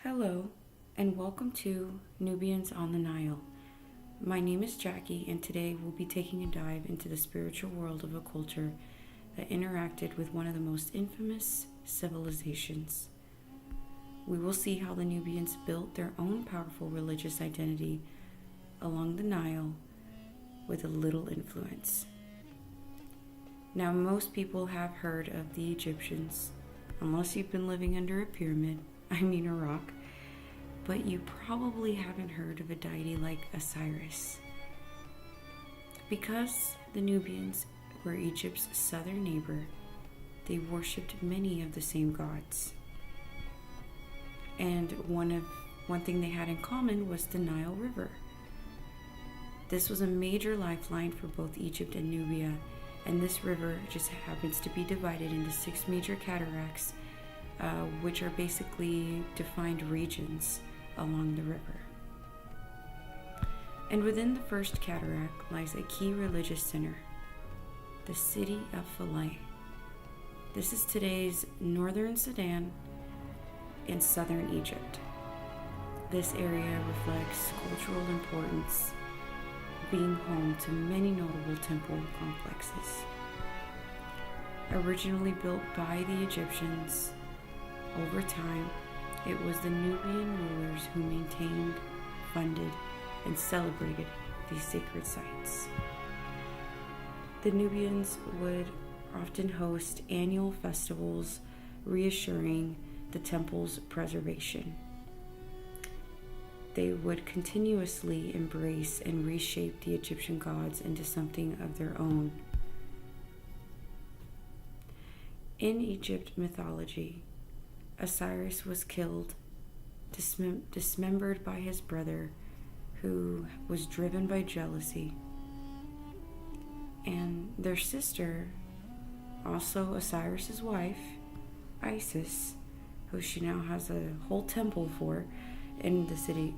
Hello, and welcome to Nubians on the Nile. My name is Jackie, and today we'll be taking a dive into the spiritual world of a culture that interacted with one of the most infamous civilizations. We will see how the Nubians built their own powerful religious identity along the Nile with a little influence. Now, most people have heard of the Egyptians, unless you've been living under a pyramid, a rock, but you probably haven't heard of a deity like Osiris. Because the Nubians were Egypt's southern neighbor, they worshipped many of the same gods. And one thing they had in common was the Nile River. This was a major lifeline for both Egypt and Nubia, and this river just happens to be divided into 6 major cataracts, which are basically defined regions along the river. And within the first cataract lies a key religious center, the city of Philae. This is today's northern Sudan in southern Egypt. This area reflects cultural importance, being home to many notable temple complexes. Originally built by the Egyptians, over time, it was the Nubian rulers who maintained, funded, and celebrated these sacred sites. The Nubians would often host annual festivals, reassuring the temple's preservation. They would continuously embrace and reshape the Egyptian gods into something of their own. In Egypt mythology, Osiris was killed, dismembered by his brother, who was driven by jealousy. And their sister, also Osiris's wife, Isis, who she now has a whole temple for in the city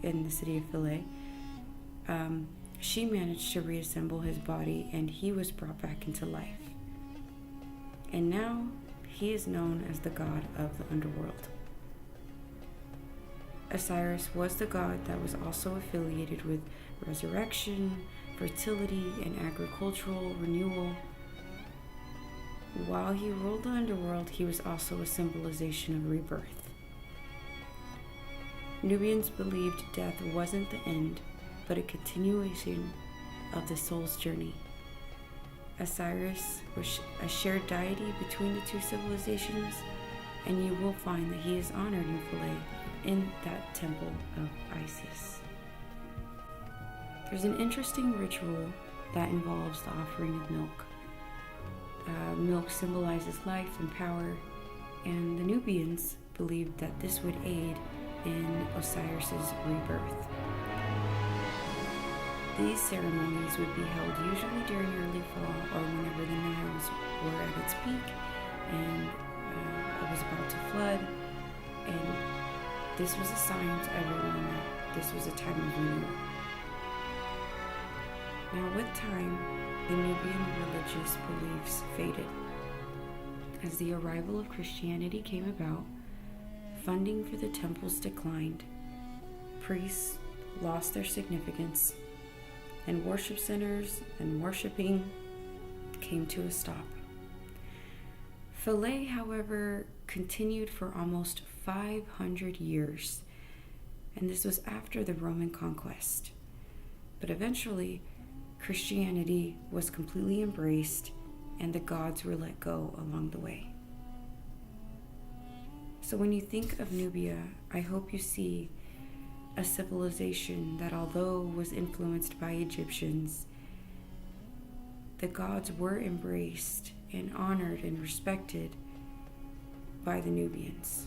of Philae, she managed to reassemble his body, and he was brought back into life. And now he is known as the god of the underworld. Osiris was the god that was also affiliated with resurrection, fertility, and agricultural renewal. While he ruled the underworld, he was also a symbolization of rebirth. Nubians believed death wasn't the end, but a continuation of the soul's journey. Osiris was a shared deity between the two civilizations, and you will find that he is honored in Philae in that temple of Isis. There's an interesting ritual that involves the offering of milk. Milk symbolizes life and power, and the Nubians believed that this would aid in Osiris's rebirth. These ceremonies would be held usually during early fall or whenever the Niles were at its peak and it was about to flood, and this was a sign to everyone that this was a time of renewal. Now, with time, the Nubian religious beliefs faded. As the arrival of Christianity came about, funding for the temples declined, priests lost their significance, and worship centers and worshiping came to a stop. Philae, however, continued for almost 500 years, and this was after the Roman conquest. But eventually, Christianity was completely embraced, and the gods were let go along the way. So when you think of Nubia, I hope you see a civilization that, although was influenced by Egyptians, the gods were embraced and honored and respected by the Nubians.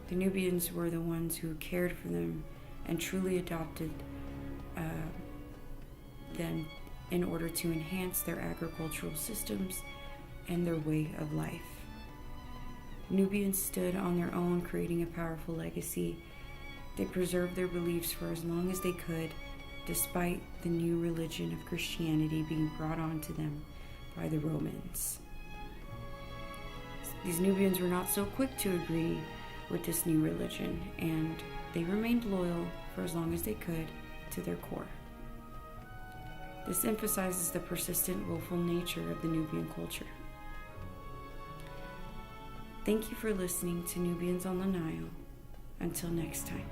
The Nubians were the ones who cared for them and truly adopted them in order to enhance their agricultural systems and their way of life. Nubians stood on their own, creating a powerful legacy. They preserved their beliefs for as long as they could, despite the new religion of Christianity being brought onto them by the Romans. These Nubians were not so quick to agree with this new religion, and they remained loyal for as long as they could to their core. This emphasizes the persistent, willful nature of the Nubian culture. Thank you for listening to Nubians on the Nile. Until next time.